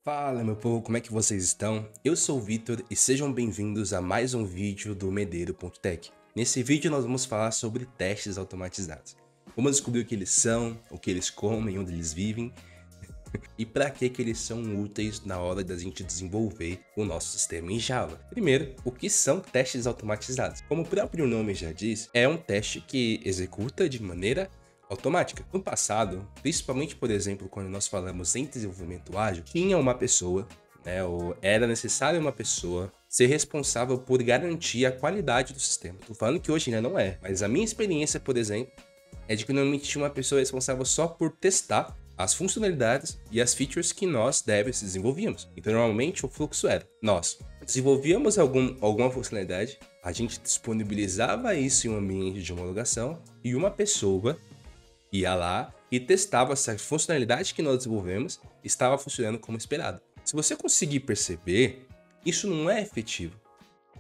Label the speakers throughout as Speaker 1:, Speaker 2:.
Speaker 1: Fala meu povo, como é que vocês estão? Eu sou o Vitor e sejam bem-vindos a mais um vídeo do Medeiro.tech. Nesse vídeo nós vamos falar sobre testes automatizados. Vamos descobrir o que eles são, o que eles comem, onde eles vivem e para que eles são úteis na hora da gente desenvolver o nosso sistema em Java. Primeiro, o que são testes automatizados? Como o próprio nome já diz, é um teste que executa de maneira automática. No passado, principalmente, por exemplo, quando nós falamos em desenvolvimento ágil, tinha uma pessoa, né, ou era necessário uma pessoa ser responsável por garantir a qualidade do sistema. Tô falando que hoje ainda não é, mas a minha experiência, por exemplo, é de que normalmente tinha uma pessoa responsável só por testar as funcionalidades e as features que nós devs desenvolvíamos. Então, normalmente, o fluxo era: nós desenvolvíamos alguma funcionalidade, a gente disponibilizava isso em um ambiente de homologação e uma pessoa ia lá e testava se a funcionalidade que nós desenvolvemos estava funcionando como esperado. Se você conseguir perceber, isso não é efetivo,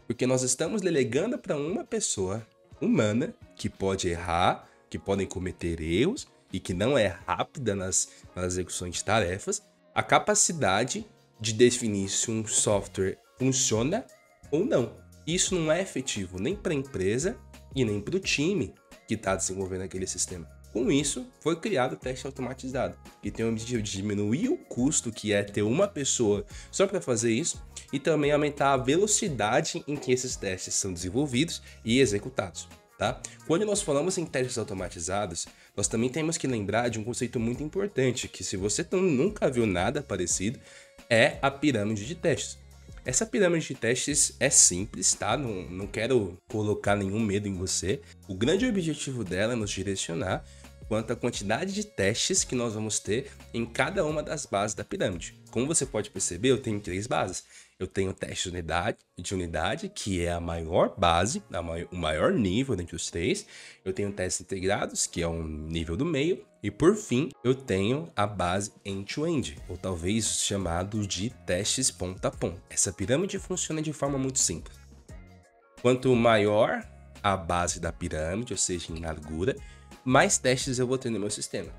Speaker 1: porque nós estamos delegando para uma pessoa humana que pode errar, que podem cometer erros e que não é rápida nas execuções de tarefas, a capacidade de definir se um software funciona ou não. Isso não é efetivo nem para a empresa e nem para o time que está desenvolvendo aquele sistema. Com isso, foi criado o teste automatizado, que tem o objetivo de diminuir o custo que é ter uma pessoa só para fazer isso e também aumentar a velocidade em que esses testes são desenvolvidos e executados. Tá? Quando nós falamos em testes automatizados, nós também temos que lembrar de um conceito muito importante, que se você nunca viu nada parecido, é a pirâmide de testes. Essa pirâmide de testes é simples, tá? Não quero colocar nenhum medo em você. O grande objetivo dela é nos direcionar quanto à quantidade de testes que nós vamos ter em cada uma das bases da pirâmide. Como você pode perceber, eu tenho 3 bases. Eu tenho o teste de unidade, que é a maior base, o maior nível dentre os 3. Eu tenho testes integrados, que é um nível do meio. E por fim, eu tenho a base end-to-end, ou talvez chamado de testes ponta a ponta. Essa pirâmide funciona de forma muito simples. Quanto maior a base da pirâmide, ou seja, em largura, mais testes eu vou ter no meu sistema.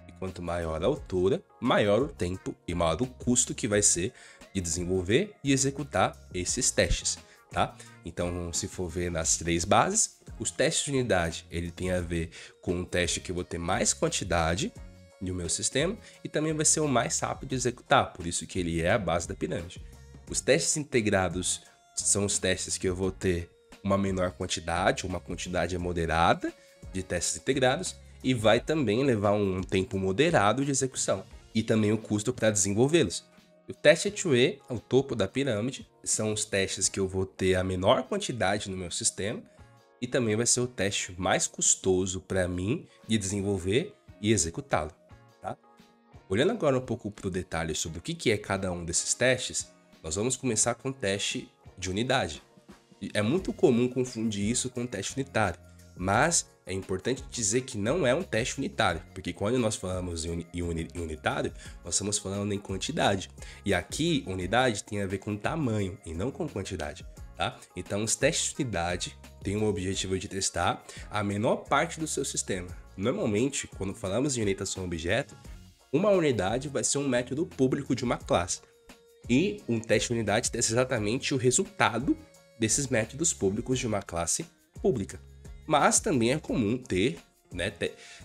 Speaker 1: E quanto maior a altura, maior o tempo e maior o custo que vai ser de desenvolver e executar esses testes, tá? Então, se for ver nas 3 bases, os testes de unidade, ele tem a ver com um teste que eu vou ter mais quantidade no meu sistema e também vai ser o mais rápido de executar, por isso que ele é a base da pirâmide. Os testes integrados são os testes que eu vou ter uma menor quantidade, uma quantidade moderada de testes integrados e vai também levar um tempo moderado de execução e também o custo para desenvolvê-los. O teste E2E, ao topo da pirâmide, são os testes que eu vou ter a menor quantidade no meu sistema e também vai ser o teste mais custoso para mim de desenvolver e executá-lo. Tá? Olhando agora um pouco para o detalhe sobre o que é cada um desses testes, nós vamos começar com o teste de unidade. É muito comum confundir isso com o teste unitário, mas é importante dizer que não é um teste unitário, porque quando nós falamos em unitário, nós estamos falando em quantidade. E aqui, unidade tem a ver com tamanho e não com quantidade, tá? Então, os testes de unidade têm o objetivo de testar a menor parte do seu sistema. Normalmente, quando falamos em orientação a objeto, uma unidade vai ser um método público de uma classe. E um teste de unidade testa exatamente o resultado desses métodos públicos de uma classe pública. Mas também é comum ter,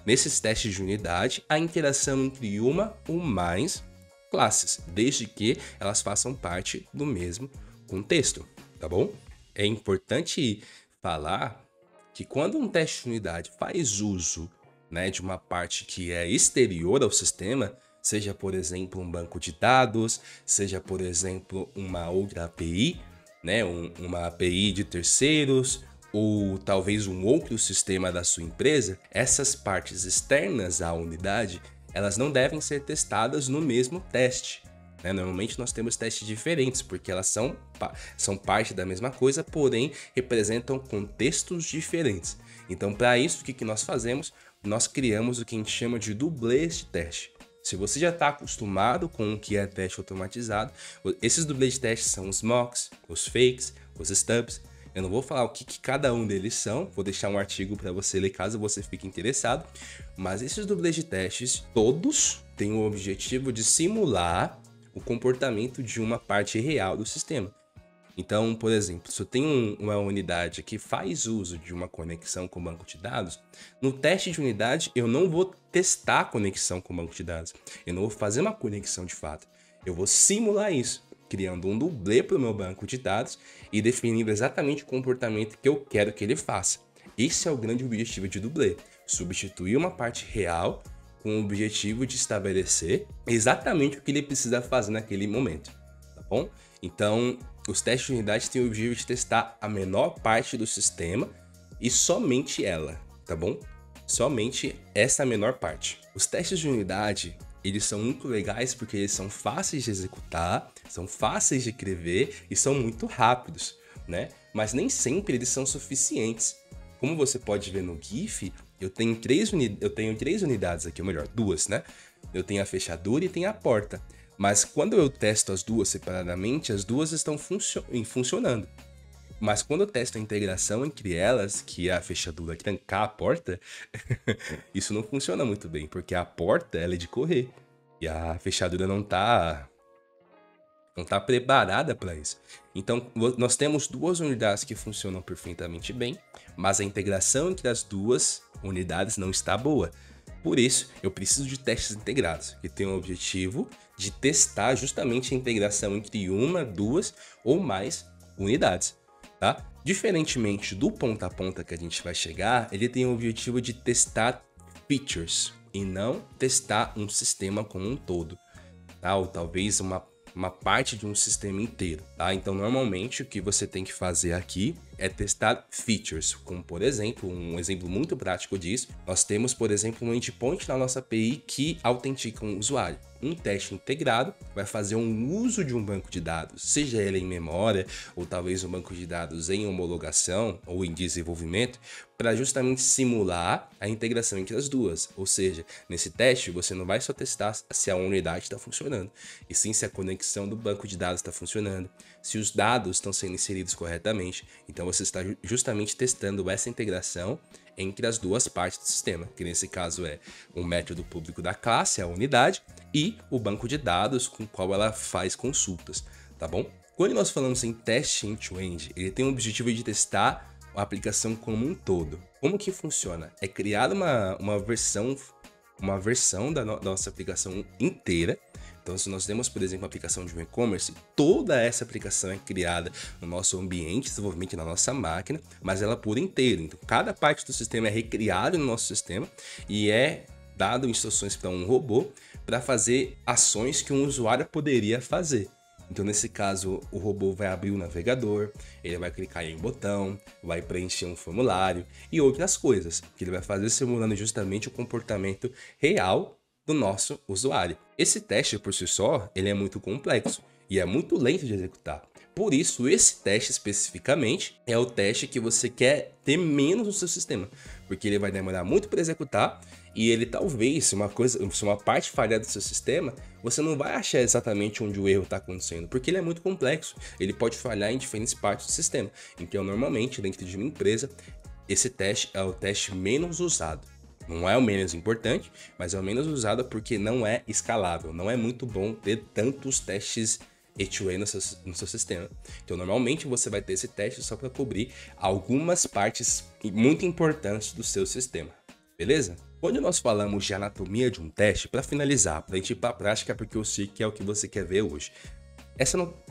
Speaker 1: nesses testes de unidade, a interação entre uma ou mais classes, desde que elas façam parte do mesmo contexto, tá bom? É importante falar que quando um teste de unidade faz uso, de uma parte que é exterior ao sistema, seja, por exemplo, um banco de dados, seja, por exemplo, uma outra API, uma API de terceiros, ou talvez um outro sistema da sua empresa, essas partes externas à unidade, elas não devem ser testadas no mesmo teste. Normalmente nós temos testes diferentes, porque elas são parte da mesma coisa, porém representam contextos diferentes. Então, para isso, o que nós fazemos? Nós criamos o que a gente chama de dublês de teste. Se você já está acostumado com o que é teste automatizado, esses dublês de teste são os mocks, os fakes, os stubs. Eu não vou falar o que cada um deles são, vou deixar um artigo para você ler caso você fique interessado. Mas esses dublês de testes, todos têm o objetivo de simular o comportamento de uma parte real do sistema. Então, por exemplo, se eu tenho uma unidade que faz uso de uma conexão com o banco de dados, no teste de unidade eu não vou testar a conexão com o banco de dados. Eu não vou fazer uma conexão de fato. Eu vou simular isso, criando um dublê para o meu banco de dados e definindo exatamente o comportamento que eu quero que ele faça. Esse é o grande objetivo de dublê: substituir uma parte real com o objetivo de estabelecer exatamente o que ele precisa fazer naquele momento, tá bom? Então, os testes de unidade têm o objetivo de testar a menor parte do sistema e somente ela, tá bom? Somente essa menor parte. Os testes de unidade, eles são muito legais porque eles são fáceis de executar, são fáceis de escrever e são muito rápidos, né? Mas nem sempre eles são suficientes. Como você pode ver no GIF, eu tenho três unidades aqui, ou melhor, duas, né? Eu tenho a fechadura e tenho a porta. Mas quando eu testo as duas separadamente, as duas estão funcionando. Mas quando eu testo a integração entre elas, que é a fechadura trancar a porta, isso não funciona muito bem, porque a porta ela é de correr e a fechadura não tá preparada para isso. Então, nós temos duas unidades que funcionam perfeitamente bem, mas a integração entre as duas unidades não está boa. Por isso, eu preciso de testes integrados, que tem o objetivo de testar justamente a integração entre uma, duas ou mais unidades, tá? Diferentemente do ponta a ponta que a gente vai chegar, ele tem o objetivo de testar features e não testar um sistema como um todo, tá? Ou talvez uma parte de um sistema inteiro, tá? Então, normalmente, o que você tem que fazer aqui é testar features, como, por exemplo, um exemplo muito prático disso, nós temos, por exemplo, um endpoint na nossa API que autentica um usuário. Um teste integrado vai fazer um uso de um banco de dados, seja ele em memória, ou talvez um banco de dados em homologação ou em desenvolvimento, para justamente simular a integração entre as duas. Ou seja, nesse teste você não vai só testar se a unidade está funcionando, e sim se a conexão do banco de dados está funcionando, se os dados estão sendo inseridos corretamente. Então você está justamente testando essa integração entre as duas partes do sistema, que nesse caso é o método público da classe, a unidade, e o banco de dados com o qual ela faz consultas, tá bom? Quando nós falamos em teste end-to-end, ele tem o objetivo de testar a aplicação como um todo. Como que funciona? É criar uma versão da nossa aplicação inteira. Então, se nós temos, por exemplo, a aplicação de um e-commerce, toda essa aplicação é criada no nosso ambiente de desenvolvimento, na nossa máquina, mas ela por inteiro. Então, cada parte do sistema é recriada no nosso sistema e é dado instruções para um robô para fazer ações que um usuário poderia fazer. Então, nesse caso, o robô vai abrir o navegador, ele vai clicar em um botão, vai preencher um formulário e outras coisas que ele vai fazer simulando justamente o comportamento real do nosso usuário. Esse teste por si só, ele é muito complexo e é muito lento de executar. Por isso, esse teste especificamente é o teste que você quer ter menos no seu sistema, porque ele vai demorar muito para executar e ele talvez, se uma parte falhar do seu sistema, você não vai achar exatamente onde o erro está acontecendo, porque ele é muito complexo, ele pode falhar em diferentes partes do sistema. Então, normalmente, dentro de uma empresa, esse teste é o teste menos usado. Não é o menos importante, mas é o menos usado porque não é escalável. Não é muito bom ter tantos testes end-to-end no seu sistema. Então, normalmente você vai ter esse teste só para cobrir algumas partes muito importantes do seu sistema. Beleza? Quando nós falamos de anatomia de um teste, para finalizar, para a gente ir para a prática, porque eu sei que é o que você quer ver hoje.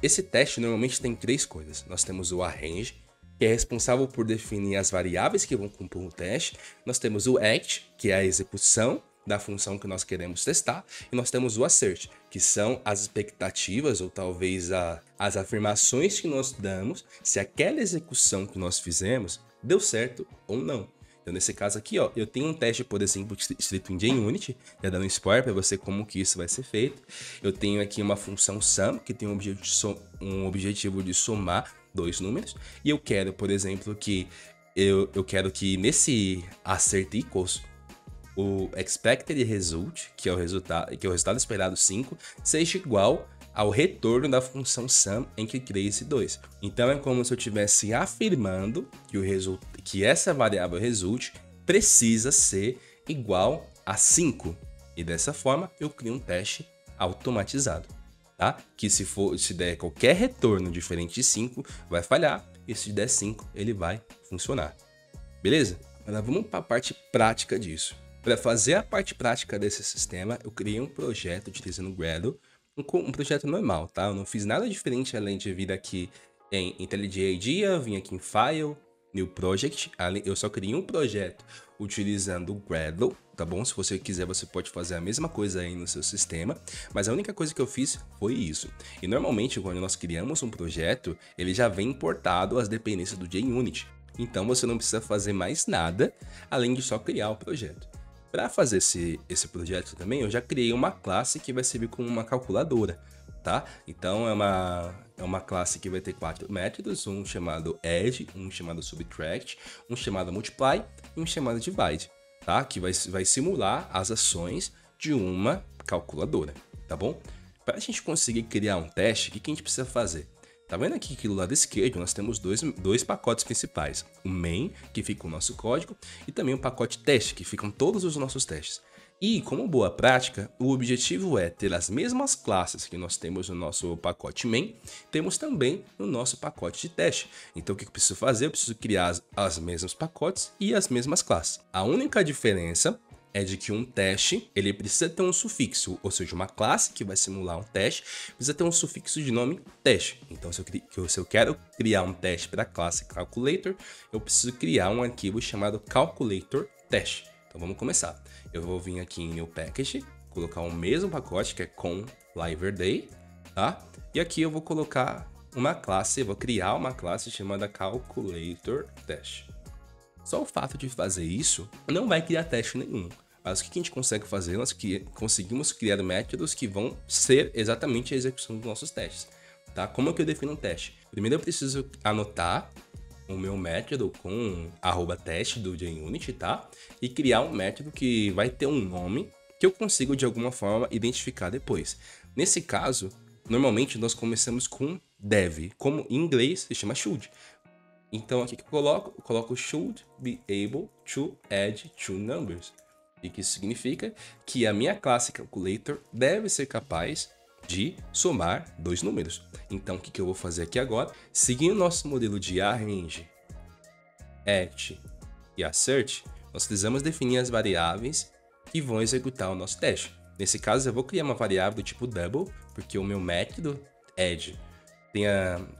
Speaker 1: Esse teste normalmente tem três coisas. Nós temos o arrange, que é responsável por definir as variáveis que vão compor o teste. Nós temos o act, que é a execução da função que nós queremos testar. E nós temos o assert, que são as expectativas ou talvez as afirmações que nós damos se aquela execução que nós fizemos deu certo ou não. Então, nesse caso aqui, ó, eu tenho um teste, por exemplo, escrito em JUnity, já dando um spoiler para você como que isso vai ser feito. Eu tenho aqui uma função sum, que tem um objetivo de somar dois números. E eu quero, por exemplo, que eu quero que nesse assert equals, o expected result, que é o resultado esperado 5, seja igual ao retorno da função sum entre 3 e 2. Então é como se eu estivesse afirmando que essa variável result precisa ser igual a 5. E dessa forma eu crio um teste automatizado. tá? Que se der qualquer retorno diferente de 5, vai falhar, e se der 5, ele vai funcionar. Beleza? Agora vamos para a parte prática disso. Para fazer a parte prática desse sistema, eu criei um projeto utilizando o Gradle, um projeto normal, tá? Eu não fiz nada diferente além de vir aqui em IntelliJ IDEA, vim aqui em File, New Project, eu só criei um projeto utilizando o Gradle, tá bom? Se você quiser, você pode fazer a mesma coisa aí no seu sistema, mas a única coisa que eu fiz foi isso. E normalmente, quando nós criamos um projeto, ele já vem importado as dependências do JUnit. Então você não precisa fazer mais nada, além de só criar o projeto. Para fazer esse projeto também, eu já criei uma classe que vai servir como uma calculadora, tá? Então é uma classe que vai ter 4 métodos, um chamado add, um chamado subtract, um chamado multiply e um chamado divide, tá? Que vai simular as ações de uma calculadora, tá bom? Para a gente conseguir criar um teste, o que a gente precisa fazer? Tá vendo aqui que do lado esquerdo nós temos dois pacotes principais. O main, que fica o nosso código, e também o pacote teste, que ficam todos os nossos testes. E, como boa prática, o objetivo é ter as mesmas classes que nós temos no nosso pacote main, temos também no nosso pacote de teste. Então, o que eu preciso fazer? Eu preciso criar as mesmos pacotes e as mesmas classes. A única diferença é de que um teste, ele precisa ter um sufixo, ou seja, uma classe que vai simular um teste, precisa ter um sufixo de nome teste. Então, se eu quero criar um teste para a classe calculator, eu preciso criar um arquivo chamado calculator test. Então, vamos começar. Eu vou vir aqui em New Package, colocar o mesmo pacote, que é com liverday, tá? E aqui eu vou colocar uma classe, vou criar uma classe chamada calculator test. Só o fato de fazer isso não vai criar teste nenhum. Mas o que a gente consegue fazer? Nós conseguimos criar métodos que vão ser exatamente a execução dos nossos testes. Tá? Como é que eu defino um teste? Primeiro eu preciso anotar o meu método com @teste do JUnit, tá? E criar um método que vai ter um nome que eu consigo de alguma forma identificar depois. Nesse caso, normalmente nós começamos com dev, como em inglês se chama should. Então aqui que eu coloco should be able to add two numbers. E que isso significa que a minha classe calculator deve ser capaz de somar 2 números. Então o que eu vou fazer aqui agora? Seguindo o nosso modelo de arrange, at e assert, nós precisamos definir as variáveis que vão executar o nosso teste. Nesse caso eu vou criar uma variável do tipo double, porque o meu método add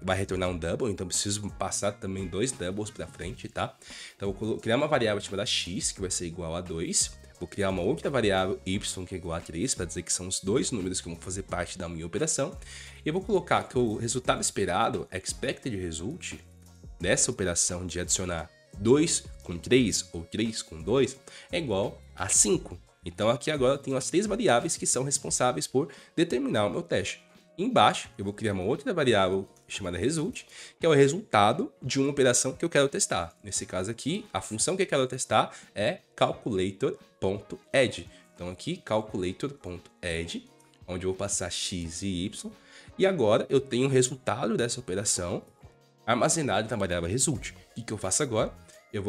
Speaker 1: vai retornar um double, então preciso passar também 2 doubles para frente, tá? Então eu vou criar uma variável chamada x, que vai ser igual a 2. Vou criar uma outra variável y, que é igual a 3, para dizer que são os 2 números que vão fazer parte da minha operação. E eu vou colocar que o resultado esperado, expected result, dessa operação de adicionar 2 com 3 ou 3 com 2, é igual a 5. Então aqui agora eu tenho as 3 variáveis que são responsáveis por determinar o meu teste. Embaixo, eu vou criar uma outra variável chamada result, que é o resultado de uma operação que eu quero testar. Nesse caso aqui, a função que eu quero testar é calculator.add. Então aqui, calculator.add, onde eu vou passar x e y. E agora eu tenho o resultado dessa operação armazenado na variável result. O que eu faço agora? Eu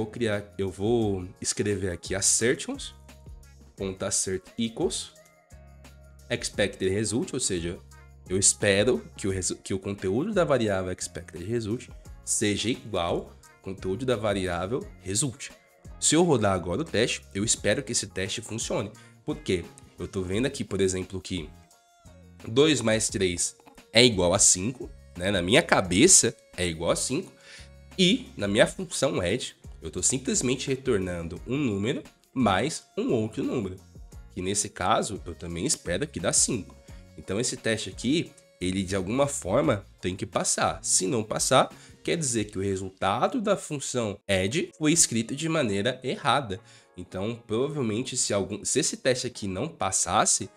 Speaker 1: vou escrever aqui assertions.assert equals expected result, ou seja, eu espero que o conteúdo da variável expected result seja igual ao conteúdo da variável result. Se eu rodar agora o teste, eu espero que esse teste funcione. Por quê? Eu estou vendo aqui, por exemplo, que 2 mais 3 é igual a 5, né? Na minha cabeça é igual a 5, e na minha função add, eu estou simplesmente retornando um número mais um outro número, que nesse caso eu também espero que dá 5. Então esse teste aqui, ele de alguma forma tem que passar. Se não passar, quer dizer que o resultado da função add foi escrito de maneira errada. Então provavelmente se esse teste aqui não passasse,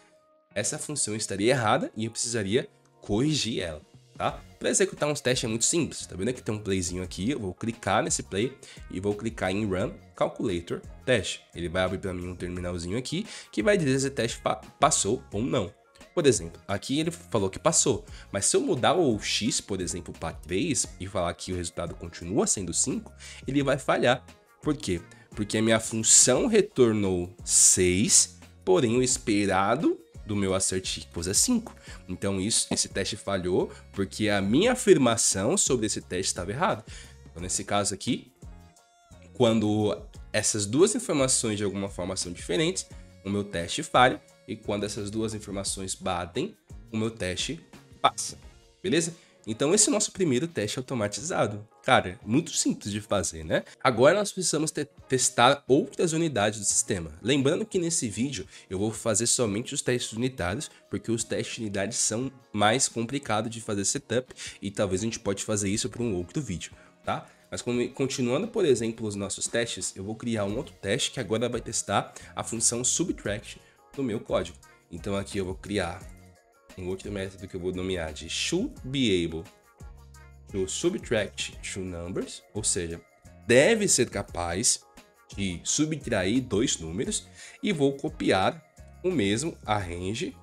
Speaker 1: essa função estaria errada e eu precisaria corrigir ela, tá? Para executar uns testes é muito simples. Tá vendo que tem um playzinho aqui? Eu vou clicar nesse play e vou clicar em Run Calculator Test. Ele vai abrir para mim um terminalzinho aqui que vai dizer se o teste passou ou não. Por exemplo, aqui ele falou que passou, mas se eu mudar o x, por exemplo, para 3 e falar que o resultado continua sendo 5, ele vai falhar. Por quê? Porque a minha função retornou 6, porém o esperado do meu assert equals é 5. Então esse teste falhou porque a minha afirmação sobre esse teste estava errada. Então nesse caso aqui, quando essas duas informações de alguma forma são diferentes, o meu teste falha, e quando essas duas informações batem, o meu teste passa, beleza? Então esse é o nosso primeiro teste automatizado. Cara, muito simples de fazer, né? Agora nós precisamos testar outras unidades do sistema. Lembrando que nesse vídeo eu vou fazer somente os testes unitários, porque os testes de unidades são mais complicados de fazer setup, e talvez a gente pode fazer isso para um outro vídeo, tá? Mas continuando, por exemplo, os nossos testes, eu vou criar um outro teste que agora vai testar a função subtract do meu código. Então aqui eu vou criar um outro método que eu vou nomear de should be able to subtract two numbers, ou seja, deve ser capaz de subtrair dois números, e vou copiar o mesmo arrange,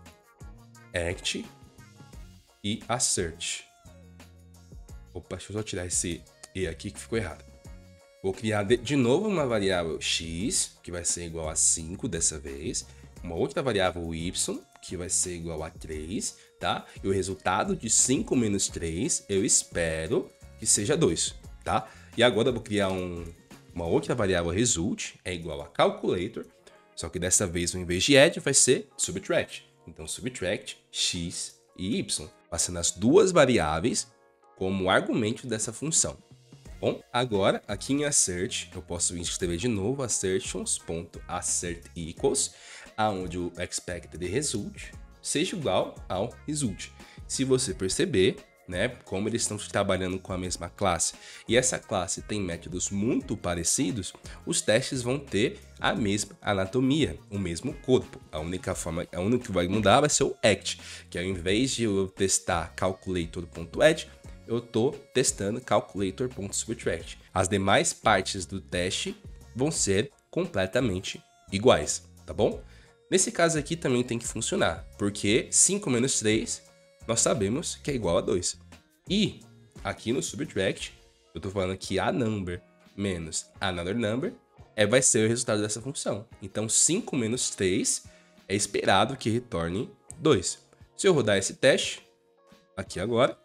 Speaker 1: act e assert. Opa, deixa eu só tirar esse e aqui que ficou errado. Vou criar de novo uma variável x, que vai ser igual a 5 dessa vez, uma outra variável y, que vai ser igual a 3, tá? E o resultado de 5 menos 3, eu espero que seja 2, tá? E agora eu vou criar uma outra variável result, é igual a calculator, só que dessa vez, ao invés de add, vai ser subtract. Então, subtract x e y, passando as duas variáveis como argumento dessa função. Bom, agora aqui em assert eu posso escrever de novo assertions.assert equals, aonde o expected result seja igual ao result. Se você perceber, né, como eles estão trabalhando com a mesma classe e essa classe tem métodos muito parecidos, os testes vão ter a mesma anatomia, o mesmo corpo. A única que vai mudar vai ser o act, que ao invés de eu testar calculator.add, eu estou testando calculator.subtract. As demais partes do teste vão ser completamente iguais, tá bom? Nesse caso aqui também tem que funcionar, porque 5 menos 3 nós sabemos que é igual a 2. E aqui no subtract, eu estou falando que a number menos another number vai ser o resultado dessa função. Então 5 menos 3 é esperado que retorne 2. Se eu rodar esse teste, aqui agora,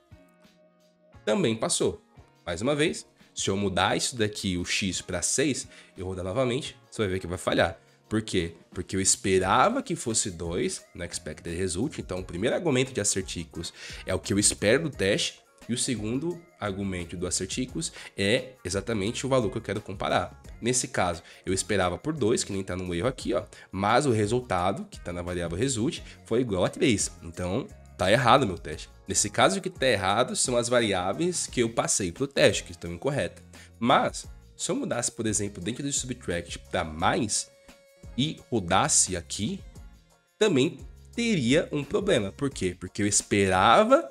Speaker 1: também passou. Mais uma vez, se eu mudar isso daqui, o x para 6, eu rodar novamente, você vai ver que vai falhar. Por quê? Porque eu esperava que fosse 2 no expected result, então o primeiro argumento de assert equals é o que eu espero do teste, e o segundo argumento do assert equals é exatamente o valor que eu quero comparar. Nesse caso, eu esperava por 2, que nem está no erro aqui, ó, mas o resultado, que está na variável result, foi igual a 3. Então, tá errado o meu teste. Nesse caso, o que está errado são as variáveis que eu passei para o teste, que estão incorretas. Mas, se eu mudasse, por exemplo, dentro do subtract para mais e rodasse aqui, também teria um problema. Por quê? Porque eu esperava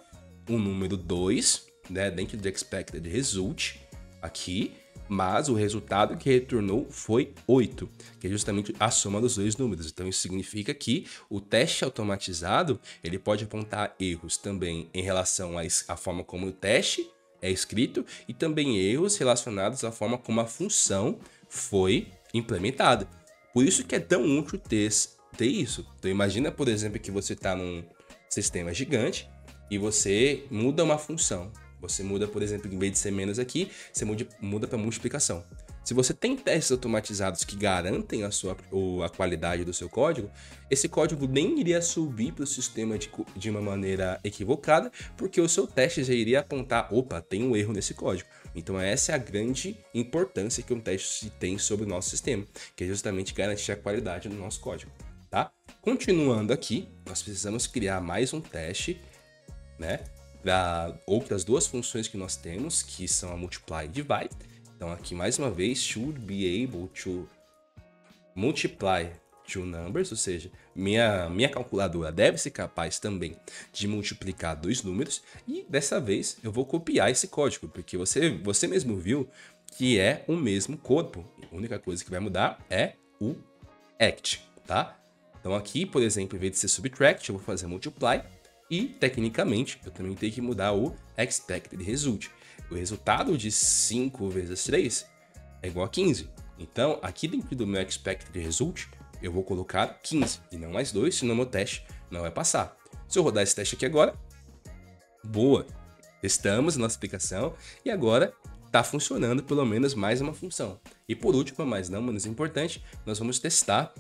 Speaker 1: um número 2, né, dentro do expected result aqui, mas o resultado que retornou foi 8, que é justamente a soma dos dois números. Então isso significa que o teste automatizado ele pode apontar erros também em relação à forma como o teste é escrito e também erros relacionados à forma como a função foi implementada. Por isso que é tão útil ter isso. Então imagina, por exemplo, que você está num sistema gigante e você muda uma função. Você muda, por exemplo, em vez de ser menos aqui, você muda para multiplicação. Se você tem testes automatizados que garantem a qualidade do seu código, esse código nem iria subir para o sistema de uma maneira equivocada, porque o seu teste já iria apontar, opa, tem um erro nesse código. Então essa é a grande importância que um teste tem sobre o nosso sistema, que é justamente garantir a qualidade do nosso código, tá? Continuando aqui, nós precisamos criar mais um teste, né, para outras duas funções que nós temos, que são a multiply e divide. Então aqui mais uma vez, should be able to multiply two numbers, ou seja, minha calculadora deve ser capaz também de multiplicar dois números, e dessa vez eu vou copiar esse código, porque você mesmo viu que é o mesmo corpo. A única coisa que vai mudar é o act, tá? Então aqui, por exemplo, em vez de ser subtract, eu vou fazer multiply, e tecnicamente eu também tenho que mudar o expected result. O resultado de 5 vezes 3 é igual a 15. Então, aqui dentro do meu expected result, eu vou colocar 15 e não mais 2, senão meu teste não vai passar. Se eu rodar esse teste aqui agora, boa, testamos a nossa aplicação e agora está funcionando pelo menos mais uma função. E por último, mas não menos importante, nós vamos testar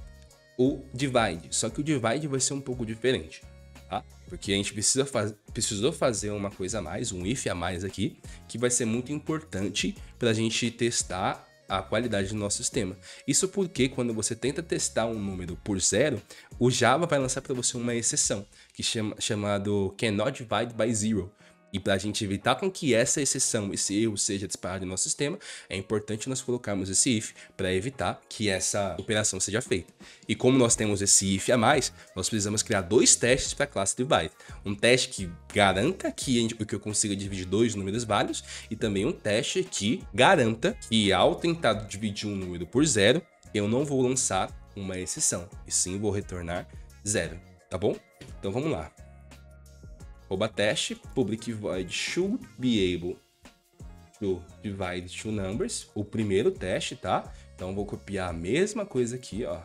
Speaker 1: o divide, só que o divide vai ser um pouco diferente, tá? Porque a gente precisou fazer uma coisa a mais, um if a mais aqui, que vai ser muito importante para a gente testar a qualidade do nosso sistema. Isso porque quando você tenta testar um número por zero, o Java vai lançar para você uma exceção, que chamado cannot divide by zero. E para a gente evitar com que essa exceção, esse erro seja disparado no nosso sistema, é importante nós colocarmos esse if para evitar que essa operação seja feita. E como nós temos esse if a mais, nós precisamos criar dois testes para a classe divide. Um teste que garanta que eu consiga dividir dois números válidos e também um teste que garanta que ao tentar dividir um número por zero, eu não vou lançar uma exceção, e sim vou retornar zero, tá bom? Então vamos lá. Teste, public void should be able to divide two numbers, o primeiro teste, tá? Então vou copiar a mesma coisa aqui, ó.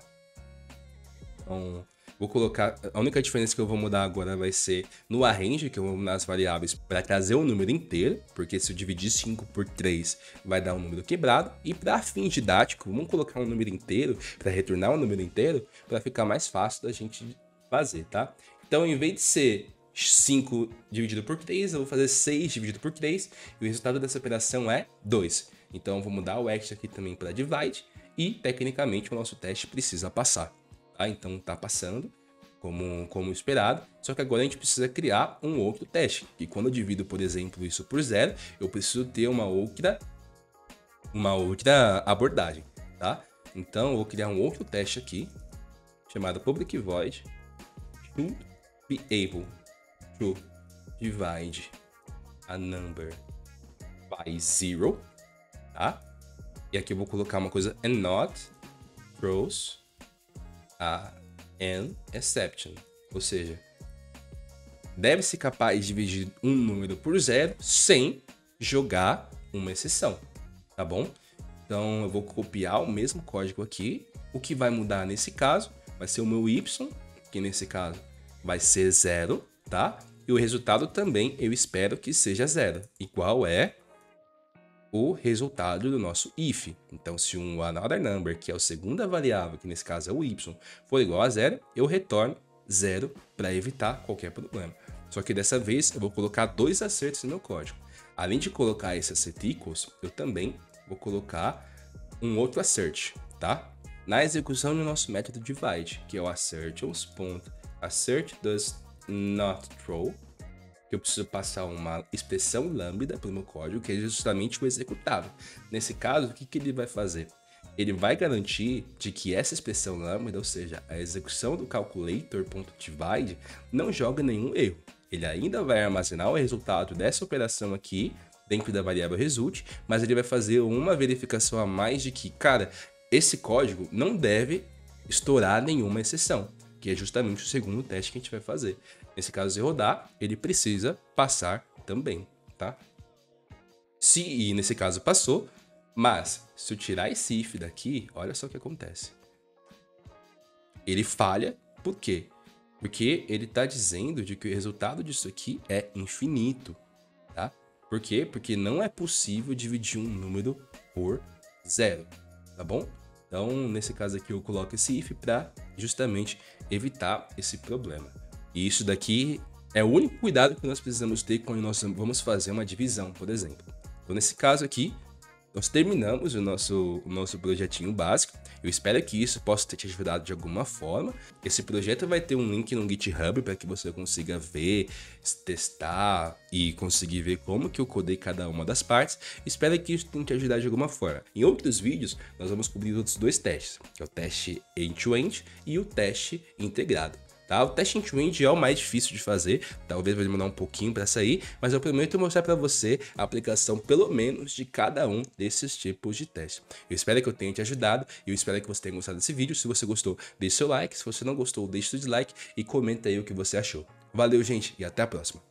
Speaker 1: Então vou colocar, a única diferença que eu vou mudar agora vai ser no arrange, que eu vou mudar as variáveis para trazer o número inteiro, porque se eu dividir 5 por 3 vai dar um número quebrado, e para fim didático, vamos colocar um número inteiro para retornar um número inteiro, para ficar mais fácil da gente fazer, tá? Então em vez de ser 5 dividido por 3, eu vou fazer 6 dividido por 3, e o resultado dessa operação é 2. Então eu vou mudar o extra aqui também para divide, e tecnicamente o nosso teste precisa passar. Tá? Então tá passando, como esperado, só que agora a gente precisa criar um outro teste, que quando eu divido, por exemplo, isso por 0, eu preciso ter uma outra abordagem, tá? Então eu vou criar um outro teste aqui, chamado public void should be able to divide a number by zero, tá? E aqui eu vou colocar uma coisa and not throws an exception, ou seja, deve ser capaz de dividir um número por zero sem jogar uma exceção, tá bom? Então eu vou copiar o mesmo código aqui. O que vai mudar nesse caso vai ser o meu y, que nesse caso vai ser 0, tá? E o resultado também eu espero que seja 0, igual é o resultado do nosso if. Então, se um another number, que é a segunda variável, que nesse caso é o y, for igual a 0, eu retorno 0 para evitar qualquer problema. Só que dessa vez eu vou colocar dois acertos no meu código. Além de colocar esse assert equals, eu também vou colocar um outro assert, tá? Na execução do nosso método divide, que é o assertions.assert does not throw, que eu preciso passar uma expressão lambda para o meu código, que é justamente o executável. Nesse caso, o que ele vai fazer? Ele vai garantir de que essa expressão lambda, ou seja, a execução do calculator.divide, não joga nenhum erro. Ele ainda vai armazenar o resultado dessa operação aqui, dentro da variável result, mas ele vai fazer uma verificação a mais de que, cara, esse código não deve estourar nenhuma exceção, que é justamente o segundo teste que a gente vai fazer. Nesse caso, se rodar, ele precisa passar também, tá? E nesse caso passou, mas se eu tirar esse if daqui, olha só o que acontece. Ele falha, por quê? Porque ele está dizendo de que o resultado disso aqui é infinito, tá? Por quê? Porque não é possível dividir um número por 0, tá bom? Então, nesse caso aqui, eu coloco esse if para justamente evitar esse problema. E isso daqui é o único cuidado que nós precisamos ter quando nós vamos fazer uma divisão, por exemplo. Então, nesse caso aqui, nós terminamos o nosso projetinho básico. Eu espero que isso possa ter te ajudado de alguma forma. Esse projeto vai ter um link no GitHub para que você consiga ver, testar e conseguir ver como que eu codei cada uma das partes. Espero que isso tenha te ajudado de alguma forma. Em outros vídeos, nós vamos cobrir outros dois testes, que é o teste end-to-end e o teste integrado. Tá? O teste end-to-end é o mais difícil de fazer, talvez vai demorar um pouquinho para sair, mas eu prometo mostrar para você a aplicação pelo menos de cada um desses tipos de teste. Eu espero que eu tenha te ajudado e eu espero que você tenha gostado desse vídeo. Se você gostou, deixe seu like, se você não gostou, deixe seu dislike e comenta aí o que você achou. Valeu, gente, e até a próxima.